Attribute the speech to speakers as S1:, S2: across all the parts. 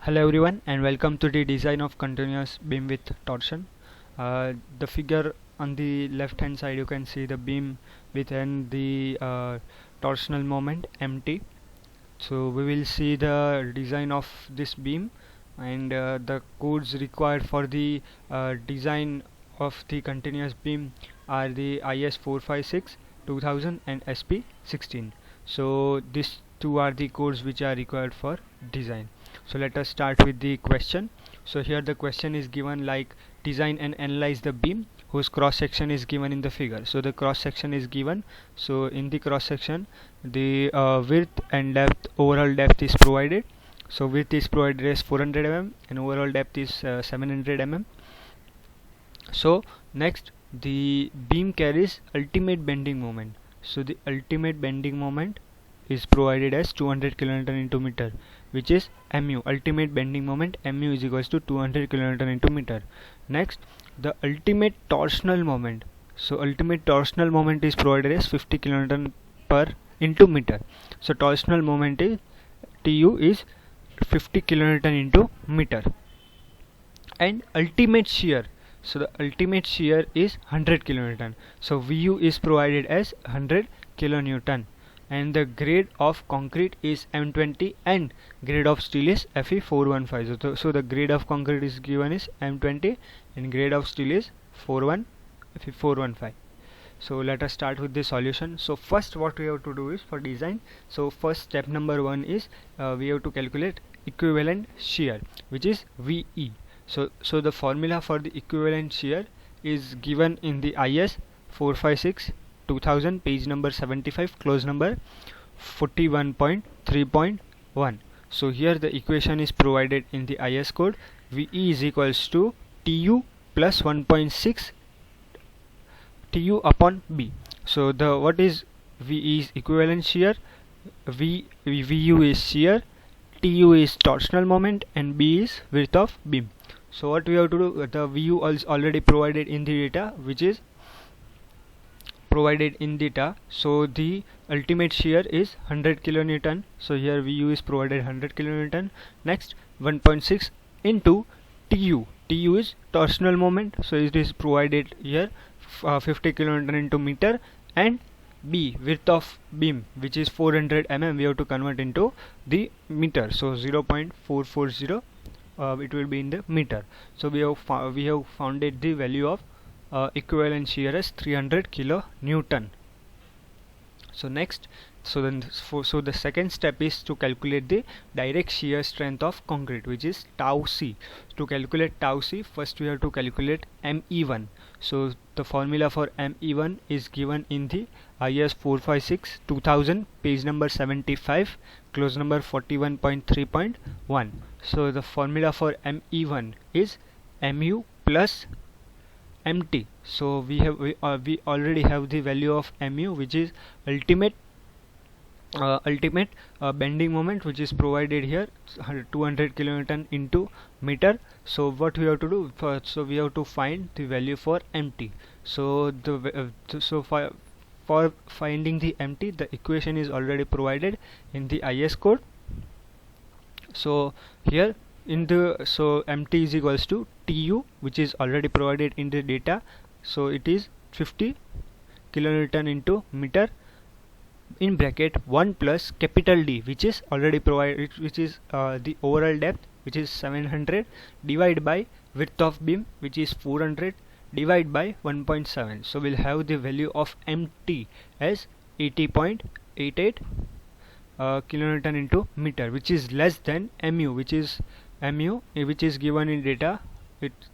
S1: Hello everyone and welcome to the design of continuous beam with torsion. The figure on the left hand side, you can see the beam within the torsional moment MT. So we will see the design of this beam and the codes required for the design of the continuous beam are the IS 456, 2000 and SP 16. So these two are the codes which are required for design. So let us start with the question. So here the question is given like design and analyze the beam whose cross section is given in the figure. So the cross section is given. So in the cross section the width and depth, overall depth is provided. So width is provided as 400 mm and overall depth is 700 mm. So next, the beam carries ultimate bending moment. So the ultimate bending moment is provided as 200 kN into meter, which is mu. Ultimate bending moment mu is equals to 200 kN into meter. Next, the ultimate torsional moment. So ultimate torsional moment is provided as 50 kN per into meter. So torsional moment is Tu is 50 kN into meter. And ultimate shear. So the ultimate shear is 100 kN. So Vu is provided as 100 kilonewton. And the grade of concrete is M20 and grade of steel is Fe415. So the grade of concrete is given is M20 and grade of steel is Fe415. So let us start with the solution. So first what we have to do is for design. So first step number 1 is we have to calculate equivalent shear, which is VE. So the formula for the equivalent shear is given in the IS 456 2000 page number 75 clause number 41.3.1. So here the equation is provided in the IS code. VE is equals to Tu plus 1.6 Tu upon B. So the what is VE is equivalent shear, VU is shear, Tu is torsional moment and B is width of beam. So what we have to do, the VU is already provided in the data, which is provided in data. So the ultimate shear is 100 kilonewton. So here VU is provided 100 kilonewton. Next 1.6 into Tu. Tu is torsional moment. So it is provided here 50 kilonewton into meter, and B width of beam, which is 400 mm, we have to convert into the meter. So 0.440 it will be in the meter. So we have founded the value of equivalent shear as 300 kilonewton. So next, so the second step is to calculate the direct shear strength of concrete, which is tau c. To calculate tau c, first we have to calculate Me1. So the formula for Me1 is given in the IS 456 2000 page number 75 clause number 41.3.1. So the formula for Me1 is Mu plus Mt. So we already have the value of Mu, which is ultimate bending moment, which is provided here 200 kilonewton into meter. So what we have to do first, so we have to find the value for Mt. So for finding the Mt, the equation is already provided in the IS code. So here in the Mt is equals to Tu, which is already provided in the data. So it is 50 kilonewton into meter, in bracket 1 plus capital D, which is already provided, which is the overall depth, which is 700, divided by width of beam, which is 400, divided by 1.7. So we'll have the value of Mt as 80.88 kilonewton into meter, which is less than Mu, which is given in data.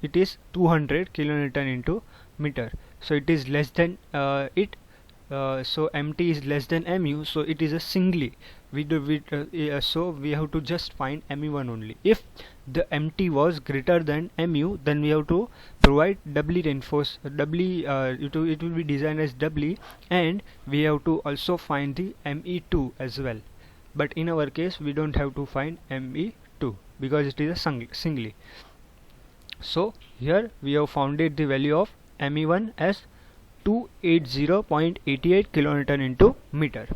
S1: It is 200 kilonewton into meter. So it is less than it. So Mt is less than Mu, so it is a singly. So we have to just find Mu1 only. If the Mt was greater than Mu, then we have to provide doubly reinforced it will be designed as doubly, and we have to also find the Me2 as well. But in our case we don't have to find Me2 because it is a singly. So here we have founded the value of Me1 as 280.88 kilonewton into meter.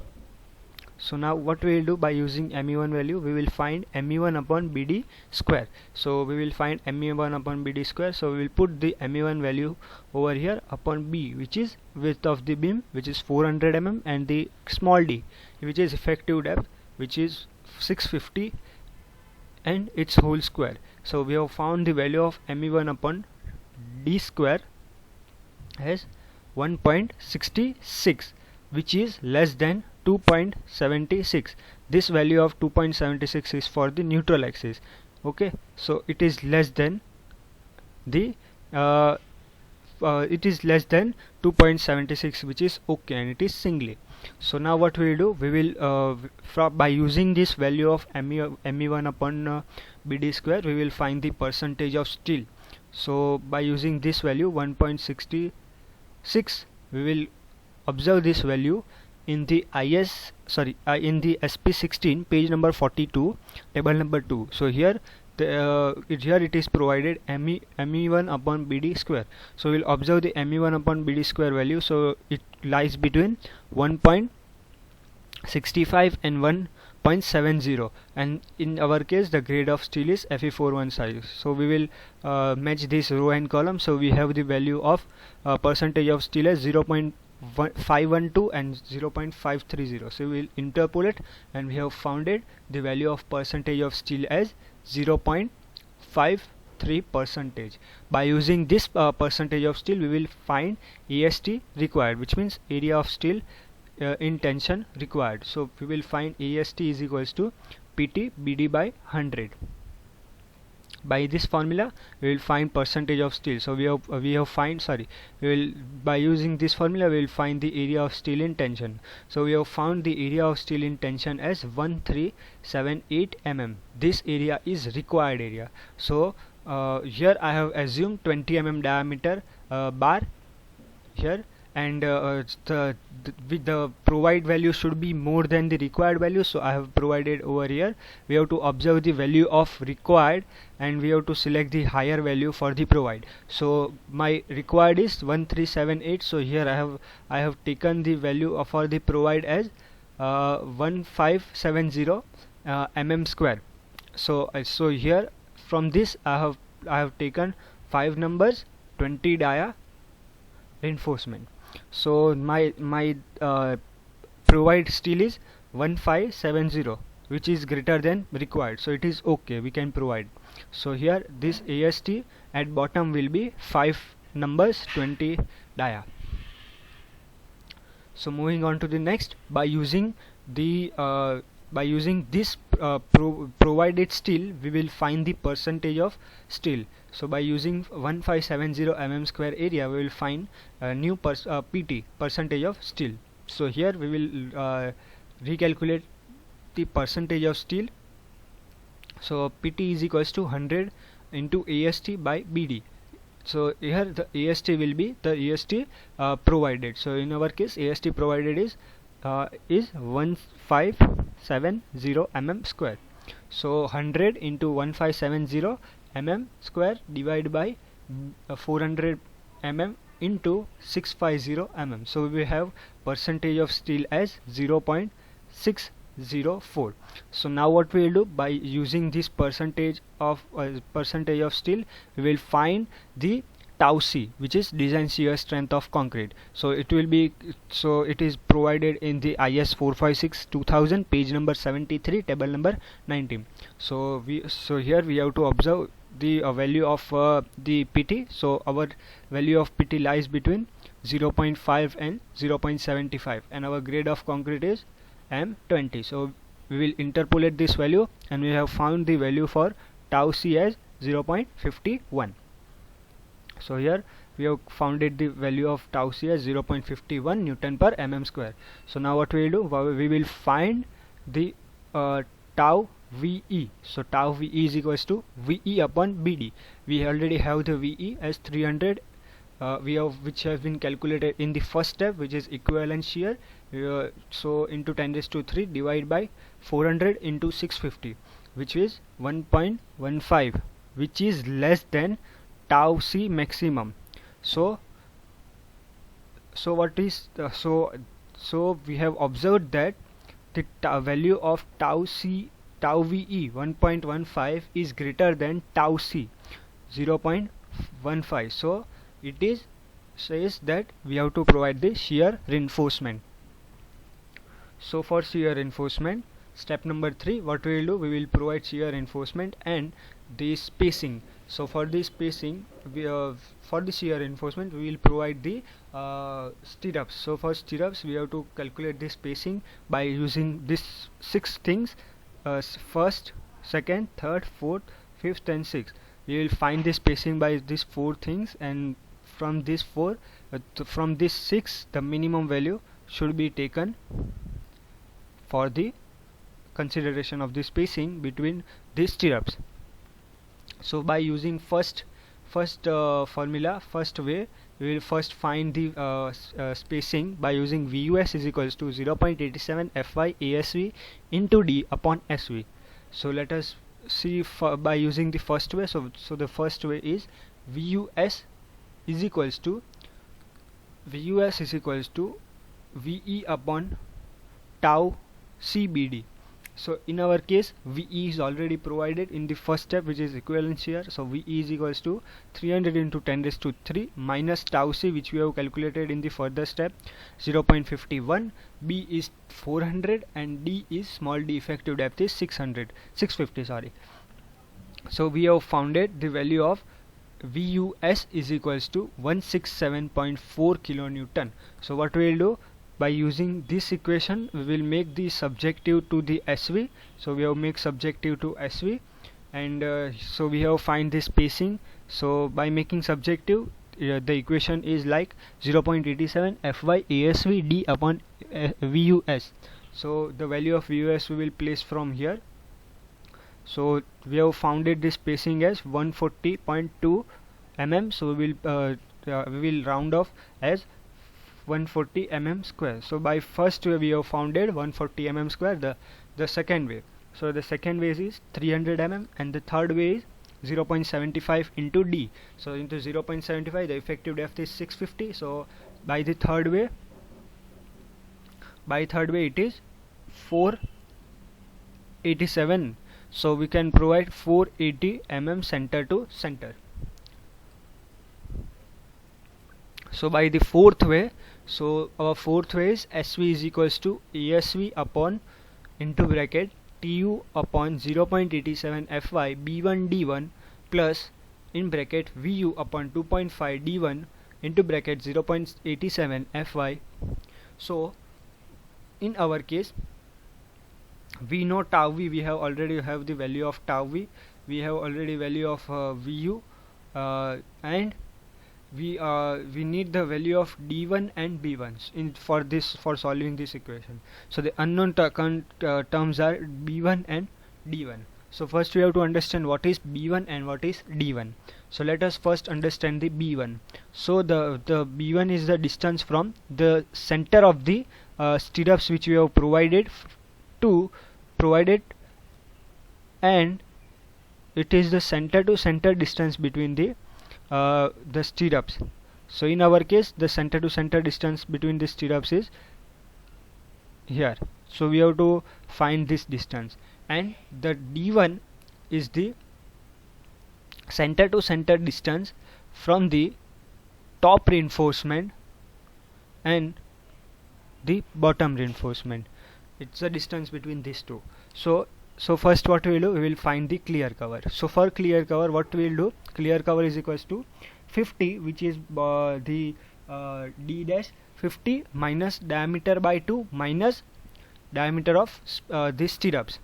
S1: So now what we will do, by using Me1 value, we will find Me1 upon Bd square. So we will find Me1 upon Bd square. So we will put the Me1 value over here upon B, which is width of the beam, which is 400 mm, and the small d, which is effective depth, which is 650, and its whole square. So we have found the value of Me1 upon D square as 1.66, which is less than 2.76. This value of 2.76 is for the neutral axis. Okay, so it is less than the it is less than 2.76, which is okay, and it is singly. So now what we will do, we will by using this value of Me1 upon Bd square, we will find the percentage of steel. So by using this value 1.66, we will observe this value in the in the SP16 page number 42, table number 2. So here here it is provided Me1 upon Bd square. So we'll observe the Me1 upon Bd square value. So it lies between 1.65 and 1.70, and in our case the grade of steel is Fe416. So we will match this row and column. So we have the value of percentage of steel as 0.512 and 0.530. So we will interpolate, and we have founded the value of percentage of steel as 0.53 percentage. By using this percentage of steel, we will find AST required, which means area of steel in tension required. So we will find AST is equals to PT BD by 100. By this formula we will find percentage of steel. So we will, by using this formula, we will find the area of steel in tension. So we have found the area of steel in tension as 1378 mm. This area is required area. So here I have assumed 20 mm diameter bar here, and with the provide value should be more than the required value. So I have provided over here, we have to observe the value of required, and we have to select the higher value for the provide. So my required is 1378. So here I have taken the value for the provide as 1570 mm square. So here from this I have taken 5 numbers, 20 dia reinforcement. So my provide steel is 1570, which is greater than required. So it is okay, we can provide. So here this AST at bottom will be 5 numbers, 20 dia. So moving on to the next, by using the this provided steel, we will find the percentage of steel. So by using 1570 mm square area, we will find new PT, percentage of steel. So here we will recalculate the percentage of steel. So PT is equals to 100 into AST by BD. So here the AST will be the AST provided. So in our case AST provided is 1570 mm square. So 100 into 1570 mm square divided by 400 mm into 650 mm. So we have percentage of steel as 0.604. So now what we will do, by using this percentage of steel, we will find the tau c, which is design shear strength of concrete. So it will be, so it is provided in the IS 456 2000 page number 73, table number 19. So here we have to observe the value of the PT. So our value of PT lies between 0.5 and 0.75, and our grade of concrete is M20. So we will interpolate this value, and we have found the value for tau c as 0.51. So here we have founded the value of tau c as 0.51 Newton per mm square. So now what we will do, we will find the tau VE. So tau VE is equals to VE upon BD. We already have the VE as 300, which has been calculated in the first step, which is equivalent shear. So into 10⁻³ divide by 400 into 650, which is 1.15, which is less than tau c maximum. So what is so we have observed that the value of tau VE 1.15 is greater than tau C 0.15. So it is says that we have to provide the shear reinforcement. So for shear reinforcement, step number 3, what we will do, we will provide shear reinforcement and the spacing. So for the spacing, for the shear reinforcement, we will provide the stirrups. So for stirrups, we have to calculate the spacing by using these 6 things: first, second, third, fourth, fifth, and sixth. We will find the spacing by these 4 things, and from these 4, from these 6, the minimum value should be taken for the consideration of the spacing between these stirrups. So by using first formula, first way, we will first find the spacing by using VUS is equals to 0.87 FY ASV into D upon SV. So let us see by using the first way. So the first way is VUS is equals to VE upon tau CBD. So in our case, VE is already provided in the first step, which is equivalent shear. So VE is equals to 300 into 10 raised to 3 minus tau C, which we have calculated in the further step, 0.51. B is 400 and D is small d, effective depth is 650. Sorry. So we have founded the value of VUS is equals to 167.4 kilonewton. So what we will do, by using this equation, we will make the subjective to the SV. So we have make subjective to SV, and so we have find the spacing. So by making subjective, the equation is like 0.87 FY ASV D upon VUS. So the value of VUS we will place from here. So we have founded this spacing as 140.2 mm. So we will round off as 140 mm square. So by first way we have founded 140 mm square. The second way, so the second way is 300 mm, and the third way is 0.75 into D. So into 0.75, the effective depth is 650. So by the third way it is 487. So we can provide 480 mm center to center. So by the fourth way, so our fourth way is SV is equals to ASV upon into bracket TU upon 0.87 FY B1 D1 plus in bracket VU upon 2.5 D1 into bracket 0.87 FY. So in our case, we know tau V, we have already have the value of tau V, we have already value of VU, and we need the value of D1 and B1 for solving this equation. So the unknown terms are B1 and D1. So first we have to understand what is B1 and what is D1. So let us first understand the B1. So the B1 is the distance from the center of the stirrups which we have provided, and it is the center to center distance between the stirrups. So in our case, the center to center distance between the stirrups is here. So we have to find this distance, and the D1 is the center to center distance from the top reinforcement and the bottom reinforcement. It's the distance between these two. So first what we will do, we will find the clear cover. So for clear cover, what we will do, clear cover is equals to 50, which is the D dash 50 minus diameter by 2 minus diameter of these stirrups.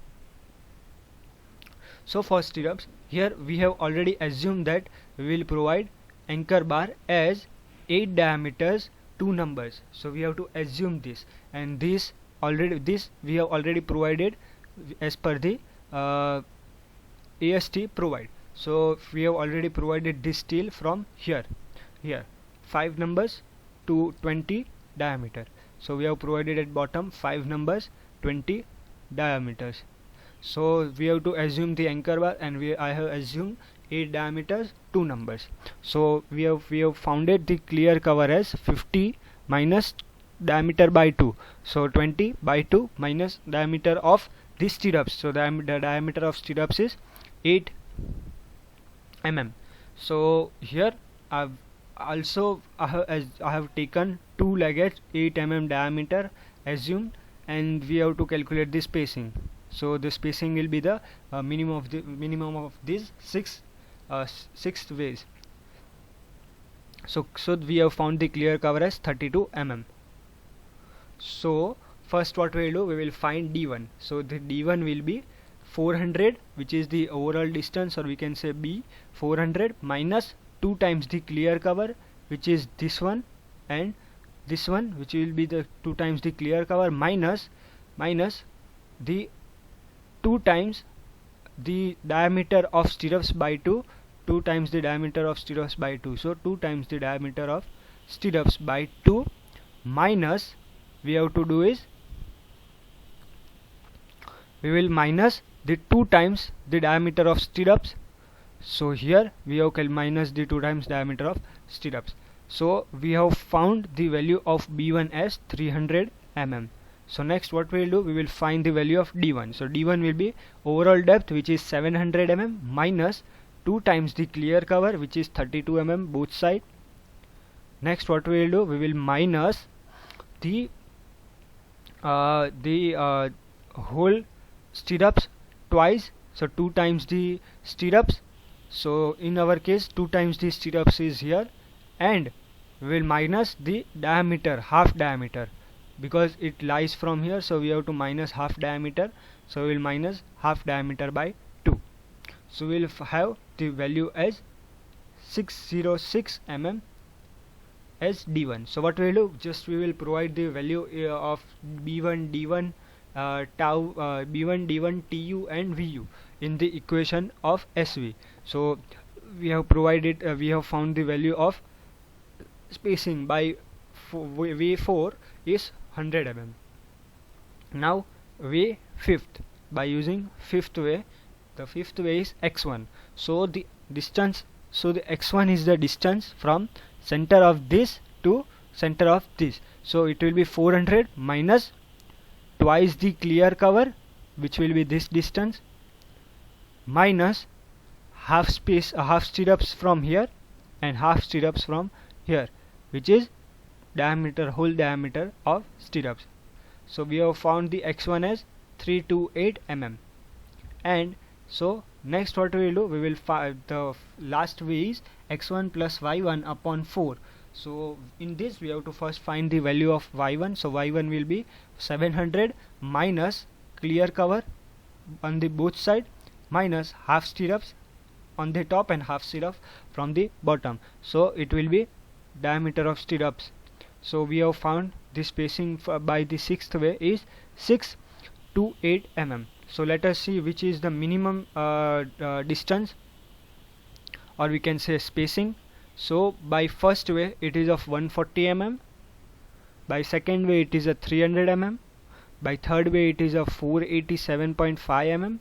S1: So for stirrups, here we have already assumed that we will provide anchor bar as 8 diameters, 2 numbers. So we have to assume this, and this we have already provided as per the AST provide. So we have already provided this steel from here 5 numbers to 20 diameter. So we have provided at bottom 5 numbers, 20 diameters. So we have to assume the anchor bar, and I have assumed 8 diameters, 2 numbers. So we have founded the clear cover as 50 minus diameter by 2. So 20 by 2 minus diameter of the stirrups. So the diameter of stirrups is 8 mm. So here I've also I have taken two-legged 8 mm diameter assumed, and we have to calculate the spacing. So the spacing will be the minimum of these six ways. So we have found the clear cover as 32 mm. So first what we will do, we will find d1. So the d1 will be 400, which is the overall distance, or we can say b, 400 minus 2 times the clear cover, which is this one, and this one, which will be the 2 times the clear cover, minus the 2 times the diameter of stirrups by 2, 2 times the diameter of stirrups by 2. So 2 times the diameter of stirrups by 2 minus, we have to do is, we will minus the 2 times the diameter of stirrups. So here we have minus the 2 times diameter of stirrups. So we have found the value of b1 as 300 mm. So next what we will do, we will find the value of d1. So d1 will be overall depth, which is 700 mm, minus 2 times the clear cover, which is 32 mm both side. Next what we will do, we will minus the whole stirrups twice. So 2 times the stirrups. So in our case 2 times the stirrups is here, and we will minus the diameter, half diameter, because it lies from here, so we have to minus half diameter. So we will minus half diameter by 2. So we will have the value as 606 mm as d1. So what we will do, just we will provide the value of b1 d1 tau b1 d1 tu and vu in the equation of SV. So we have provided we have found the value of spacing by v4 is 100 mm. Now way fifth, by using fifth way, the fifth way is x1. So the distance, so the x1 is the distance from center of this to center of this. So it will be 400 minus twice the clear cover, which will be this distance, minus half stirrups from here and half stirrups from here, which is diameter, whole diameter of stirrups. So we have found the x1 as 328 mm. And so next what we will do, we will find the last way is x1 plus y1 upon 4. So in this we have to first find the value of y1. So y1 will be 700 minus clear cover on the both side, minus half stirrups on the top and half stirrup from the bottom. So it will be diameter of stirrups. So we have found the spacing by the sixth way is 6 to 8 mm. So let us see which is the minimum distance, or we can say spacing. So by first way it is of 140 mm, by second way it is a 300 mm, by third way it is a 487.5 mm,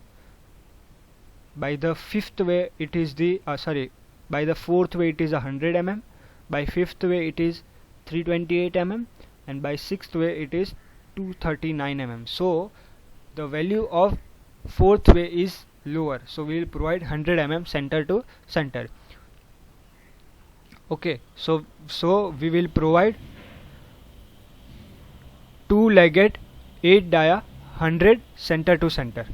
S1: by the fifth way it is the by the fourth way it is 100 mm, by fifth way it is 328 mm, and by sixth way it is 239 mm. So the value of fourth way is lower, so we will provide 100 mm center to center. Okay, so we will provide two-legged 8 dia 100 center to center.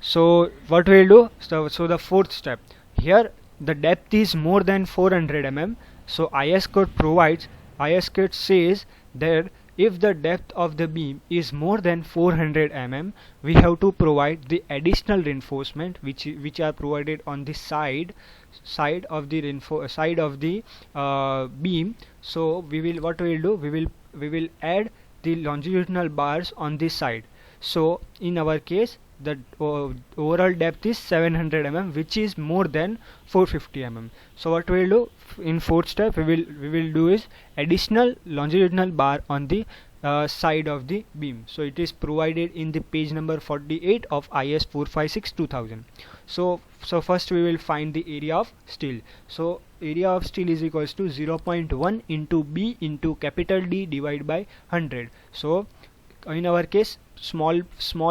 S1: So what we will do, so the fourth step, here the depth is more than 400 mm. So IS code provides, IS code says that if the depth of the beam is more than 400 mm, we have to provide the additional reinforcement which are provided on the side of the beam. So we will, what we will do, we will add the longitudinal bars on this side. So in our case the overall depth is 700 mm, which is more than 450 mm. So what we will do in fourth step, we will do is additional longitudinal bar on the side of the beam. So it is provided in the page number 48 of IS 456-2000. So first we will find the area of steel. So area of steel is equals to 0.1 into B into capital D divided by 100. So in our case small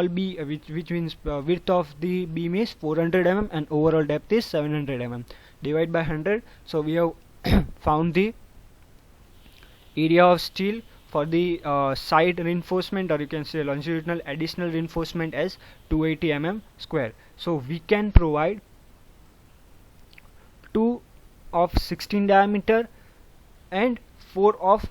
S1: b, which means width of the beam is 400 mm and overall depth is 700 mm, divide by 100. So we have found the area of steel for the side reinforcement, or you can say longitudinal additional reinforcement, as 280 mm square. So we can provide 2 of 16 diameter and 4 of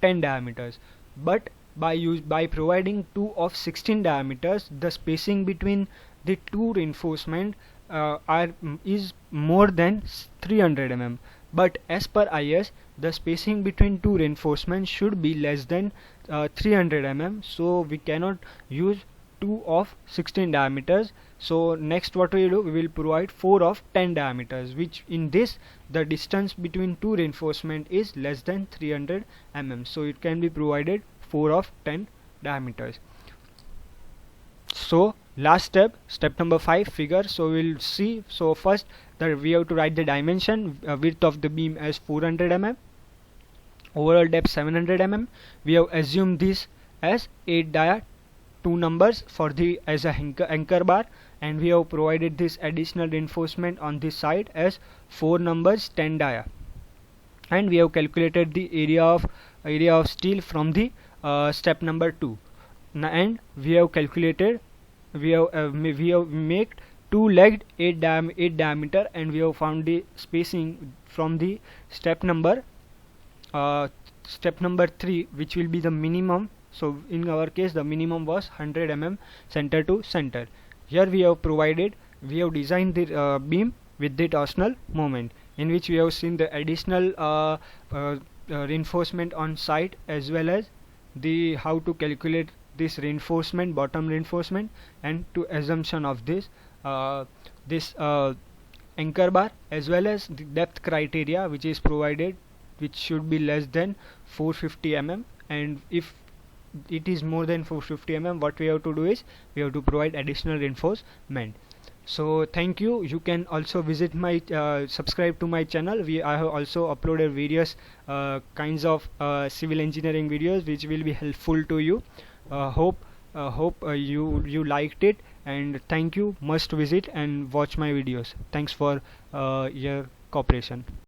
S1: 10 diameters, but by providing 2 of 16 diameters, the spacing between the two reinforcement is more than 300 mm. But as per IS, the spacing between two reinforcements should be less than 300 mm. So we cannot use 2 of 16 diameters. So next what we do, we will provide 4 of 10 diameters, which in this the distance between two reinforcement is less than 300 mm. So it can be provided 4 of 10 diameters. So last step number 5, figure. So we'll see. So first that we have to write the dimension. Width of the beam as 400 mm, overall depth 700 mm. We have assumed this as 8 dia, 2 numbers for the as a anchor bar, and we have provided this additional reinforcement on this side as 4 numbers, 10 dia, and we have calculated the area of steel from the step number 2. And we have calculated, we have made 2-legged 8 diameter, and we have found the spacing from the step number 3, which will be the minimum. So in our case the minimum was 100 mm center to center. Here we have designed the beam with the torsional moment, in which we have seen the additional reinforcement on site, as well as the how to calculate this reinforcement, bottom reinforcement, and to assumption of this anchor bar, as well as the depth criteria which is provided, which should be less than 450 mm, and if it is more than 450 mm, what we have to do is we have to provide additional reinforcement. So thank you. You can also visit my subscribe to my channel. I have also uploaded various kinds of civil engineering videos which will be helpful to you. Hope you liked it, and thank you. Must visit and watch my videos. Thanks for your cooperation.